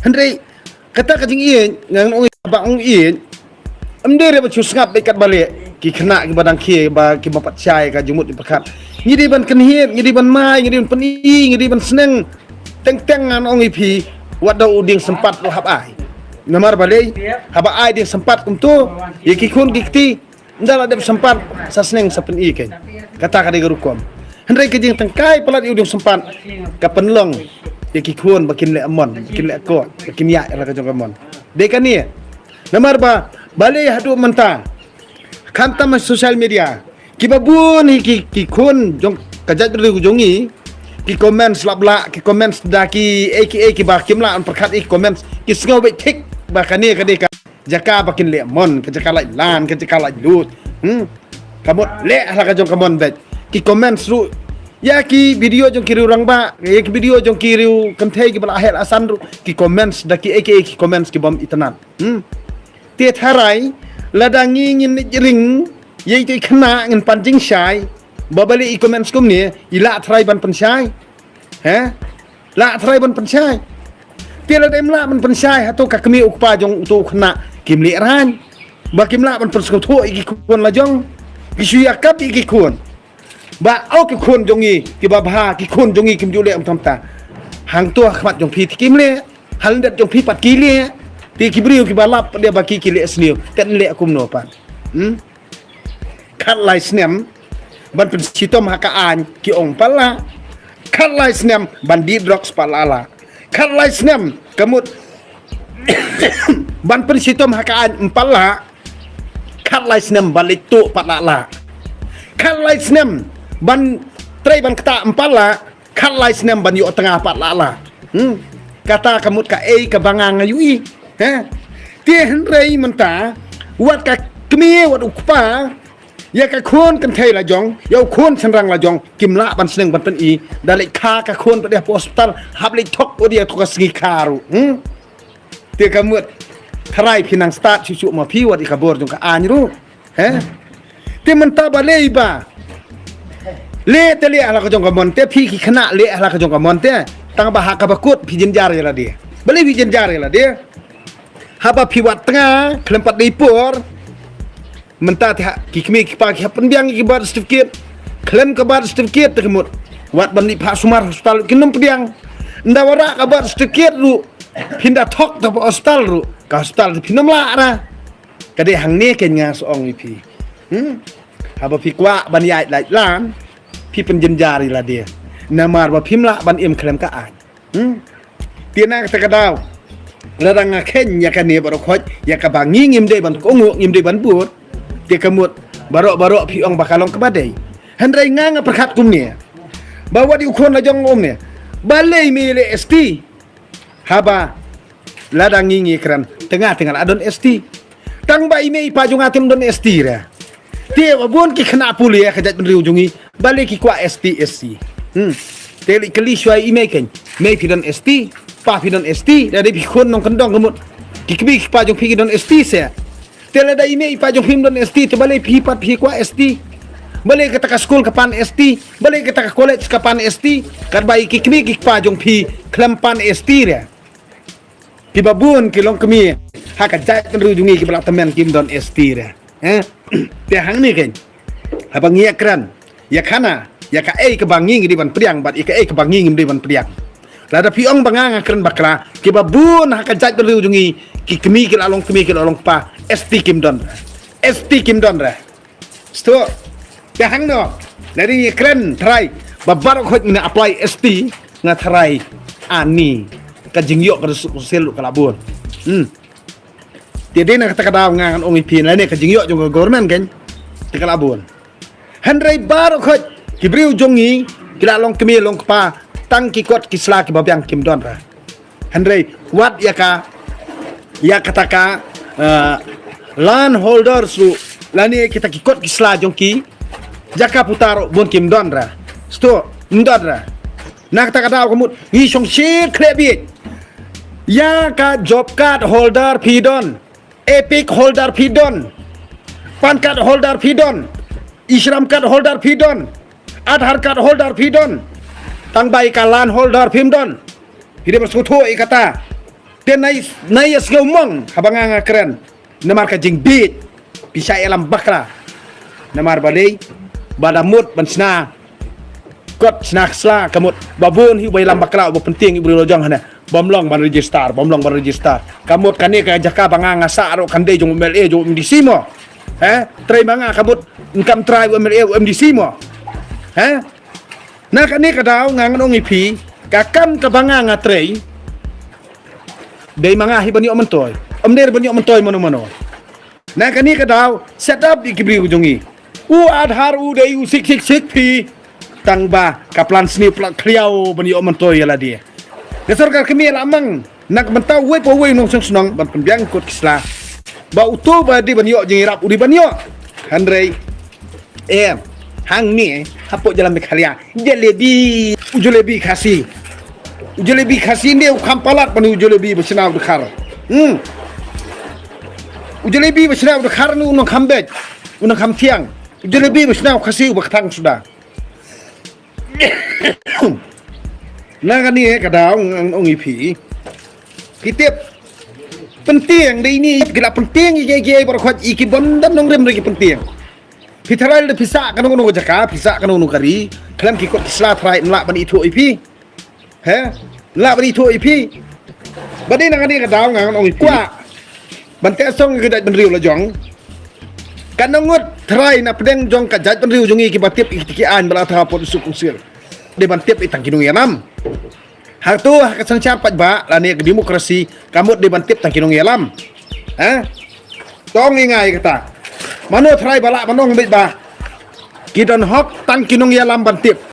Hendai kata kajing ian ngang ong bang ian amde re bacu sengap dekat balik ki kena ki badang ki ba ki bapat cai ka jumut di perkat ngidi ban kenhit ngidi ban mai ngidi ban peni ngidi ban seneng teng-teng ngan ong ipi wada uding sempat lo hab ai namar balik hab ai dia sempat untuk ye ki kun dikti ndala ada sempat sa seneng sa peni ken kata ka de rukom hendai kajing tengkai pelat uding sempat ka penlong ye ki kun bakin le amon bakin le ko bakin ya ra ka jong amon de kan ni namar ba balik hadu mentah kanta mas social media kibabun ki kun jong kajat beri jongi ki komen slabla ki komen daki ki ba kimla an perkat komen ki sengau be tik ba kani ka jaka bakin le mon ka jaka lai lan ka jaka lai lut kamot le la ka jong kamon be ki komen sru ya ki video jong kiri orang ba ya ki video jong kiri kentei ki bala ahel asan ki komen daki ki komen ki bom itanan tie tharai ladangi ngin ring ye ti khna ngin panjing shai babali i comments kum ni ila thrai ban panchai la thrai ban panchai tie la dem la ban panchai hato ka kmi ukpa jong tu khna kim li ran ba kim la ban pansko tho i kun la jong ki shuya kap i ki kun ba au ki kun jong i ki ba bha ki kun jong i kim ju le am tham ta hang to khmat jong phi ti kim le hal dat jong phi pat ki le ti kibriu ki balap dia baki ki le sniu kan le akum no pan khat lai snem ban pen sitom haka an ki ong pala khat lai snem bandi drugs palala khat lai snem kamut ban pen sitom haka an pala khat lai snem balik tu palala khat lai snem ban trai ban kata pala khat lai snem ban yo tengah palala kata kamut ka ka bangang ayui tie hendrai menta wat ka kmi wat ukpa ya ka khon kan thai la jong ya khon sanrang la jong kimla ban seneng ban pen i dalek kha ka khon pe dia hospital hab le thok o dia thok sgi kharu tie kamut thrai pinang start chu ma phi wat i kabor jong ka an ru tie menta ba le ba le te le ala ka jong ka mon te phi ki khana le ala ka jong ka mon te tang ba ha ka ba kut phi jin jar ya la dia bale phi jin jar ya la dia haba piwat tengah kelempat dipur mentah ki kmi ki pa ki penbiang ki bar certificate klem ka bar certificate tekemut wat bandi Pak Sumar hospital kinum pendiang ndawara ka bar certificate ru pindah thok ta hospital ru ka hospital pinam la ra kade hang ne ken nga soong pi haba pi kwa ban yai lai lan pi penjen jari la dia namar ba pimla ban im klem ka an tiena ka kadau larang ken ya kan ni baru khoj ya ka bangi ngim de ban kongu ngim de ban buat dia kemut barok pi ong bakalong ke badai hendrai ngang perkat kum ni bawa di ukon la jong om ni balai mi le ST haba ladang ngi kran tengah adon ST tang bai me pa jong atem don ST ra dia babon ki kena puli ya kejat benriu jungi balai ki kwa ST SC teli keli syai ime ken me pi don ST pa pi don ST dari pi khon nong kendong kemut ki pa jong pi don ST se tele da ime pa jong pim don ST te balai pi pat pi kwa ST balai kata ka school kapan ST balai kata ka college kapan ST kar bai ki pa jong pi klempan ST re ki babun ki long kemi ha ka jai kan ru jungi ki balak temen kim don ST re te hang ni ken abang ya kran ya kana ya ka ke bangi di ban priang bat ke bangi di ban priang lada piong bangang keren bakla ki babun ha ka jat belu jungi ki kemi ki along pa ST kim don ra sto ya hang no dari keren try babar khoj ngina apply ST nga try ani ka jingyok ka sel ka labun tiade na kata daw ngan ong ipin la ne ka jingyok jong government ken te ka labun hendrai bar khoj ki briu jongi ki along kemi long pa tang ki kot ki sla ki babyang kim don ra hendrai wat ya kataka land holders ru lani kita ki kot ki sla jong ki jaka putaro bon kim don ra sto ndon ra nak ta kada ko mut hi song shit klebi ya ka job card holder pidon epic holder pidon pan card holder pidon ishram card holder pidon Aadhaar card holder pidon tang bai kalan holder pimdon hide berskutu ikata Dia naik segomong habang keren. Namar ka jing beat bisa elam bakra. Namar badai badamut bansna kot sna sla kamut babun hi bai lam bakra bo penting ibu lojong hana. Bomlong ban register, Kamut kani ka jaka banganga sa aro kande jong MLA jong MDC mo. Try banga kamut income try MLA MDC mo. Na kani ka daw ngangon ong ipi kakan ka banganga try day mga hibanyo mantoy. Amder banyo mantoy mono. Na kani ka daw set up ikibri ujongi. U adhar u day u 666 pi tangba kaplan sni plak kriau banyo mantoy ala dia. Dasarkan kami lamang nak mentau we po we nong senang ban pembiang kot kisla. Ba uto ba di banyo jeng irap udi banyo. Handrei hang ni hapo jalan mekhalia. Jalebi khasi. Jalebi khasi ni kampalat banu jalebi besna udkhar. Jalebi besna udkhar nu nong khambej. Unang kham tiang. Jalebi besna khasi ubakhtang sudah. Nah kan ni kadang orang ipi kitip penting dah ini gelap penting ye berkuat iki bondan nong rem lagi penting pitaral de pisa kan nong jaka pisa kan nong kari kalam kikot isla trai nla ban itu ipi nla ban itu ipi badai nang ni kadang orang ikwa bante song gedat ban riu la jong kan nongot trai na pedeng jong kajat ban riu jongi ki batip ikian belatha pot sukungsir de ban tip itang kinung yanam hak tu hak sangcar pat ba lani demokrasi kamut de ban tip tang kinung yalam tong ingai kata mano try bala manong bet ba kidon hok tang kinung yalam ban tip